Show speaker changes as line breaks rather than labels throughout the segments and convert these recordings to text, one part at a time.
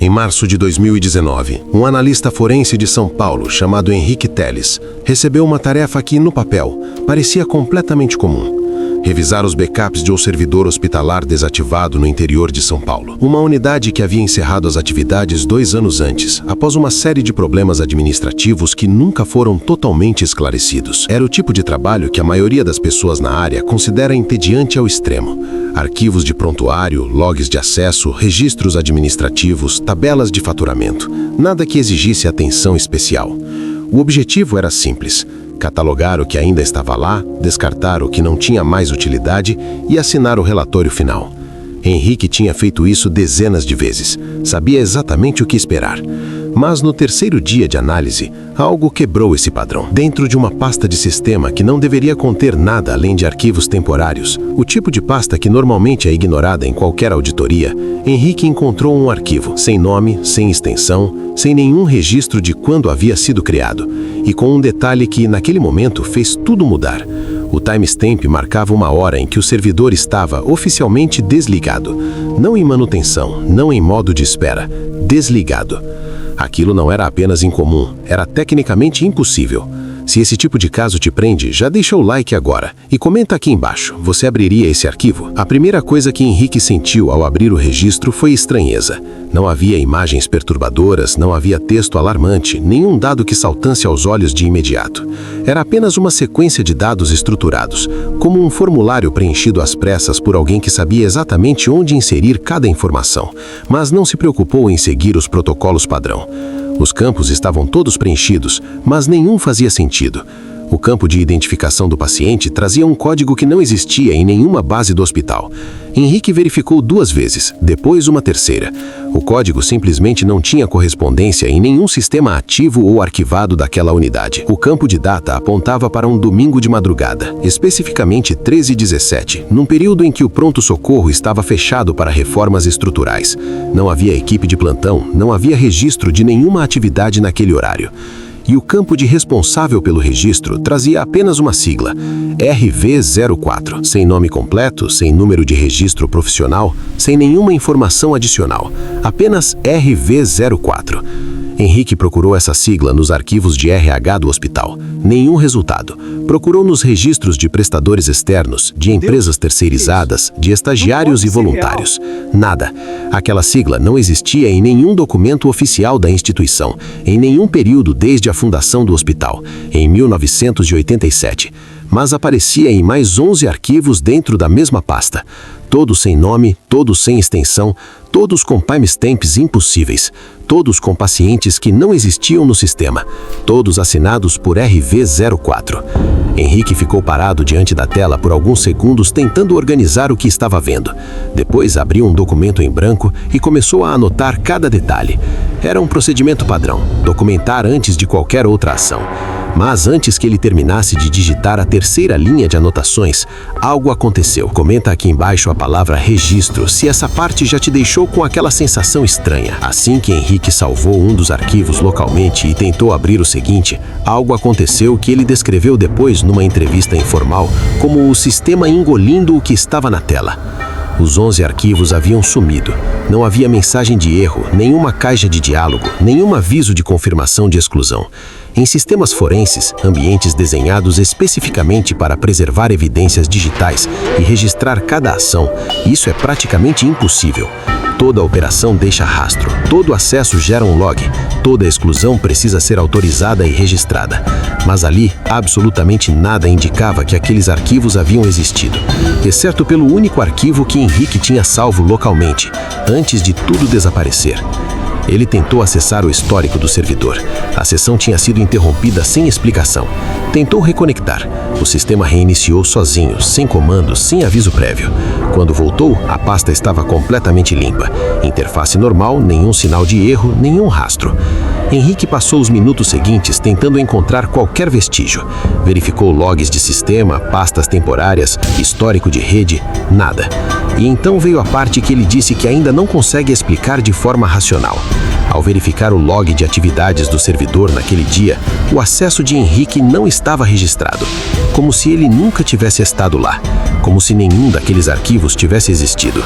Em março de 2019, um analista forense de São Paulo, chamado Henrique Teles, recebeu uma tarefa que, no papel, parecia completamente comum: revisar os backups de um servidor hospitalar desativado no interior de São Paulo. Uma unidade que havia encerrado as atividades 2 anos antes, após uma série de problemas administrativos que nunca foram totalmente esclarecidos. Era o tipo de trabalho que a maioria das pessoas na área considera entediante ao extremo. Arquivos de prontuário, logs de acesso, registros administrativos, tabelas de faturamento. Nada que exigisse atenção especial. O objetivo era simples: catalogar o que ainda estava lá, descartar o que não tinha mais utilidade e assinar o relatório final. Henrique tinha feito isso dezenas de vezes. Sabia exatamente o que esperar. Mas no terceiro dia de análise, algo quebrou esse padrão. Dentro de uma pasta de sistema que não deveria conter nada além de arquivos temporários, o tipo de pasta que normalmente é ignorada em qualquer auditoria, Henrique encontrou um arquivo sem nome, sem extensão, sem nenhum registro de quando havia sido criado, e com um detalhe que, naquele momento, fez tudo mudar. O timestamp marcava uma hora em que o servidor estava oficialmente desligado. Não em manutenção, não em modo de espera. Desligado. Aquilo não era apenas incomum, era tecnicamente impossível. Se esse tipo de caso te prende, já deixa o like agora e comenta aqui embaixo: você abriria esse arquivo? A primeira coisa que Henrique sentiu ao abrir o registro foi estranheza. Não havia imagens perturbadoras, não havia texto alarmante, nenhum dado que saltasse aos olhos de imediato. Era apenas uma sequência de dados estruturados, como um formulário preenchido às pressas por alguém que sabia exatamente onde inserir cada informação, mas não se preocupou em seguir os protocolos padrão. Os campos estavam todos preenchidos, mas nenhum fazia sentido. O campo de identificação do paciente trazia um código que não existia em nenhuma base do hospital. Henrique verificou 2 vezes, depois uma terceira. O código simplesmente não tinha correspondência em nenhum sistema ativo ou arquivado daquela unidade. O campo de data apontava para um domingo de madrugada, especificamente 13h17, num período em que o pronto-socorro estava fechado para reformas estruturais. Não havia equipe de plantão, não havia registro de nenhuma atividade naquele horário. E o campo de responsável pelo registro trazia apenas uma sigla: RV04, sem nome completo, sem número de registro profissional, sem nenhuma informação adicional, apenas RV04. Henrique procurou essa sigla nos arquivos de RH do hospital. Nenhum resultado. Procurou nos registros de prestadores externos, de empresas terceirizadas, de estagiários e voluntários. Nada. Aquela sigla não existia em nenhum documento oficial da instituição, em nenhum período desde a fundação do hospital, em 1987. Mas aparecia em mais 11 arquivos dentro da mesma pasta. Todos sem nome, todos sem extensão, todos com timestamps impossíveis, todos com pacientes que não existiam no sistema, todos assinados por RV04. Henrique ficou parado diante da tela por alguns segundos tentando organizar o que estava vendo. Depois abriu um documento em branco e começou a anotar cada detalhe. Era um procedimento padrão, documentar antes de qualquer outra ação. Mas antes que ele terminasse de digitar a terceira linha de anotações, algo aconteceu. Comenta aqui embaixo a palavra registro, se essa parte já te deixou com aquela sensação estranha. Assim que Henrique salvou um dos arquivos localmente e tentou abrir o seguinte, algo aconteceu que ele descreveu depois numa entrevista informal como o sistema engolindo o que estava na tela. Os 11 arquivos haviam sumido. Não havia mensagem de erro, nenhuma caixa de diálogo, nenhum aviso de confirmação de exclusão. Em sistemas forenses, ambientes desenhados especificamente para preservar evidências digitais e registrar cada ação, isso é praticamente impossível. Toda operação deixa rastro, todo acesso gera um log, toda exclusão precisa ser autorizada e registrada. Mas ali, absolutamente nada indicava que aqueles arquivos haviam existido, exceto pelo único arquivo que Henrique tinha salvo localmente, antes de tudo desaparecer. Ele tentou acessar o histórico do servidor. A sessão tinha sido interrompida sem explicação. Tentou reconectar. O sistema reiniciou sozinho, sem comandos, sem aviso prévio. Quando voltou, a pasta estava completamente limpa. Interface normal, nenhum sinal de erro, nenhum rastro. Henrique passou os minutos seguintes tentando encontrar qualquer vestígio. Verificou logs de sistema, pastas temporárias, histórico de rede, nada. E então veio a parte que ele disse que ainda não consegue explicar de forma racional. Ao verificar o log de atividades do servidor naquele dia, o acesso de Henrique não estava registrado, como se ele nunca tivesse estado lá, como se nenhum daqueles arquivos tivesse existido.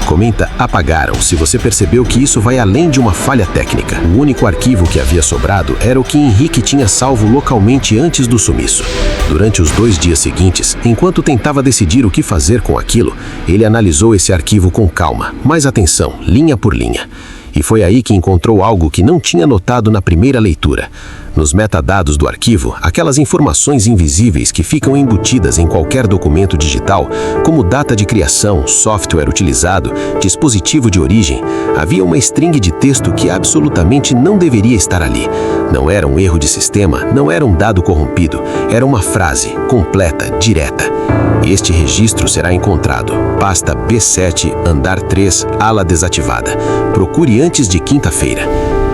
Comenta apagaram se você percebeu que isso vai além de uma falha técnica. O único arquivo que havia sobrado era o que Henrique tinha salvo localmente antes do sumiço. Durante os 2 dias seguintes, enquanto tentava decidir o que fazer com aquilo, ele analisou esse arquivo com calma, mais atenção, linha por linha. E foi aí que encontrou algo que não tinha notado na primeira leitura. Nos metadados do arquivo, aquelas informações invisíveis que ficam embutidas em qualquer documento digital, como data de criação, software utilizado, dispositivo de origem, havia uma string de texto que absolutamente não deveria estar ali. Não era um erro de sistema, não era um dado corrompido, era uma frase completa, direta. Este registro será encontrado. Pasta B7, andar 3, ala desativada. Procure antes de quinta-feira.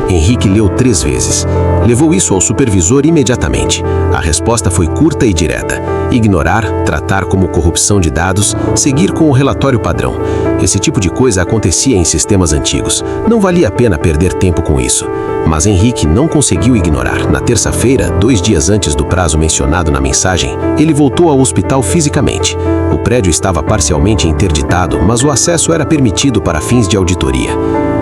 Henrique leu 3 vezes. Levou isso ao supervisor imediatamente. A resposta foi curta e direta. Ignorar, tratar como corrupção de dados, seguir com o relatório padrão. Esse tipo de coisa acontecia em sistemas antigos. Não valia a pena perder tempo com isso. Mas Henrique não conseguiu ignorar. Na terça-feira, 2 dias antes do prazo mencionado na mensagem, ele voltou ao hospital fisicamente. O prédio estava parcialmente interditado, mas o acesso era permitido para fins de auditoria.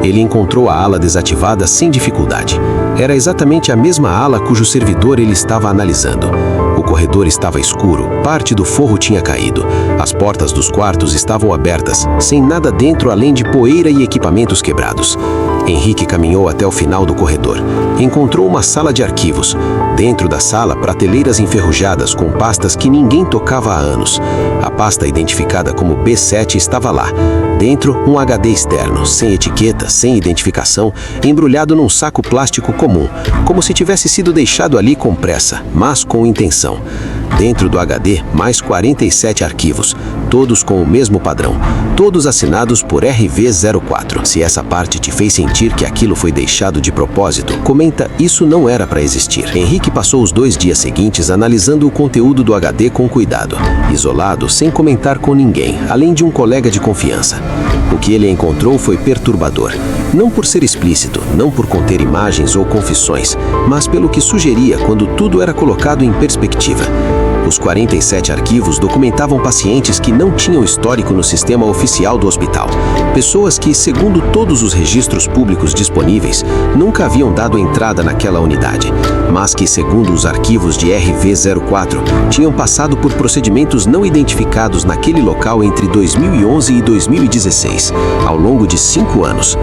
Ele encontrou a ala desativada sem dificuldade. Era exatamente a mesma ala cujo servidor ele estava analisando. O corredor estava escuro, parte do forro tinha caído. As portas dos quartos estavam abertas, sem nada dentro além de poeira e equipamentos quebrados. Henrique caminhou até o final do corredor. Encontrou uma sala de arquivos. Dentro da sala, prateleiras enferrujadas com pastas que ninguém tocava há anos. A pasta identificada como B7 estava lá. Dentro, um HD externo, sem etiqueta, sem identificação, embrulhado num saco plástico comum, como se tivesse sido deixado ali com pressa, mas com intenção. Dentro do HD, mais 47 arquivos, todos com o mesmo padrão, todos assinados por RV04. Se essa parte te fez sentir que aquilo foi deixado de propósito, comenta, isso não era para existir. Henrique passou os 2 dias seguintes analisando o conteúdo do HD com cuidado, isolado, sem comentar com ninguém, além de um colega de confiança. O que ele encontrou foi perturbador. Não por ser explícito, não por conter imagens ou confissões, mas pelo que sugeria quando tudo era colocado em perspectiva. Os 47 arquivos documentavam pacientes que não tinham histórico no sistema oficial do hospital. Pessoas que, segundo todos os registros públicos disponíveis, nunca haviam dado entrada naquela unidade, mas que, segundo os arquivos de RV04, tinham passado por procedimentos não identificados naquele local entre 2011 e 2016, ao longo de 5 anos.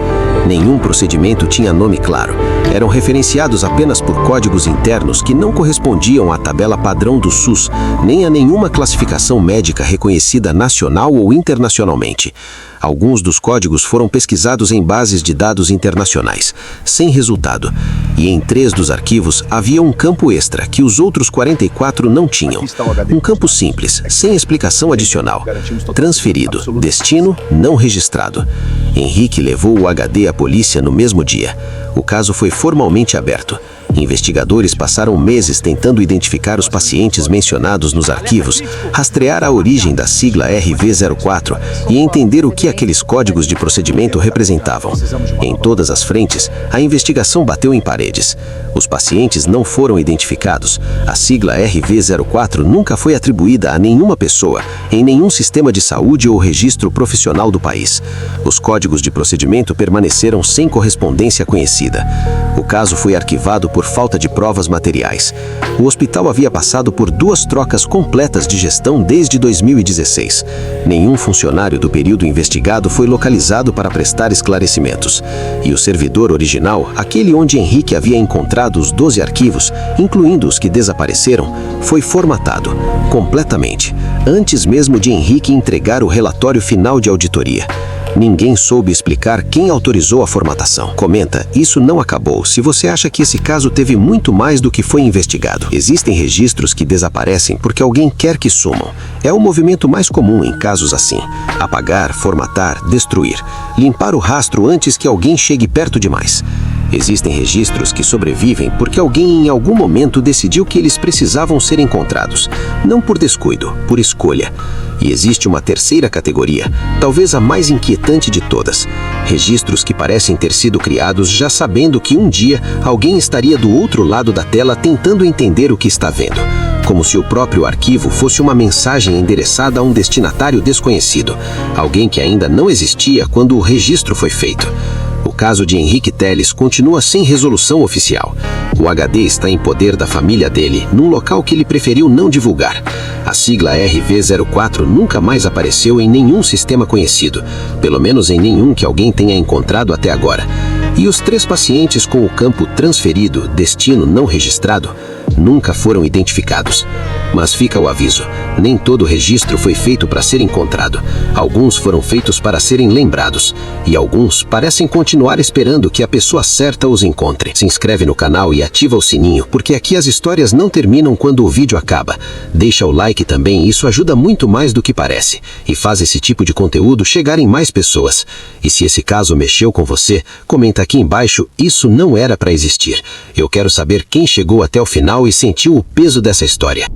Nenhum procedimento tinha nome claro. Eram referenciados apenas por códigos internos que não correspondiam à tabela padrão do SUS, nem a nenhuma classificação médica reconhecida nacional ou internacionalmente. Alguns dos códigos foram pesquisados em bases de dados internacionais, sem resultado. E em 3 dos arquivos havia um campo extra que os outros 44 não tinham. Um campo simples, sem explicação adicional. Transferido, destino não registrado. Henrique levou o HD à polícia no mesmo dia. O caso foi formalmente aberto. Investigadores passaram meses tentando identificar os pacientes mencionados nos arquivos, rastrear a origem da sigla RV04 e entender o que aqueles códigos de procedimento representavam. Em todas as frentes, a investigação bateu em paredes. Os pacientes não foram identificados. A sigla RV04 nunca foi atribuída a nenhuma pessoa, em nenhum sistema de saúde ou registro profissional do país. Os códigos de procedimento permaneceram sem correspondência conhecida. O caso foi arquivado por falta de provas materiais. O hospital havia passado por 2 trocas completas de gestão desde 2016. Nenhum funcionário do período investigado foi localizado para prestar esclarecimentos. E o servidor original, aquele onde Henrique havia encontrado os 12 arquivos, incluindo os que desapareceram, foi formatado, completamente, antes mesmo de Henrique entregar o relatório final de auditoria. Ninguém soube explicar quem autorizou a formatação. Comenta, isso não acabou se você acha que esse caso teve muito mais do que foi investigado. Existem registros que desaparecem porque alguém quer que sumam. É o movimento mais comum em casos assim. Apagar, formatar, destruir. Limpar o rastro antes que alguém chegue perto demais. Existem registros que sobrevivem porque alguém em algum momento decidiu que eles precisavam ser encontrados. Não por descuido, por escolha.
E existe uma terceira categoria, talvez a mais inquietante de todas. Registros que parecem ter sido criados já sabendo que um dia alguém estaria do outro lado da tela tentando entender o que está vendo. Como se o próprio arquivo fosse uma mensagem endereçada a um destinatário desconhecido, alguém que ainda não existia quando o registro foi feito. O caso de Henrique Telles continua sem resolução oficial. O HD está em poder da família dele, num local que ele preferiu não divulgar. A sigla RV04 nunca mais apareceu em nenhum sistema conhecido, pelo menos em nenhum que alguém tenha encontrado até agora. E os 3 pacientes com o campo transferido, destino não registrado, nunca foram identificados. Mas fica o aviso, nem todo registro foi feito para ser encontrado. Alguns foram feitos para serem lembrados, e alguns parecem continuar esperando que a pessoa certa os encontre. Se inscreve no canal e ativa o sininho, porque aqui as histórias não terminam quando o vídeo acaba. Deixa o like também, isso ajuda muito mais do que parece, e faz esse tipo de conteúdo chegar em mais pessoas. E se esse caso mexeu com você, comenta aqui embaixo, isso não era para existir. Eu quero saber quem chegou até o final e sentiu o peso dessa história.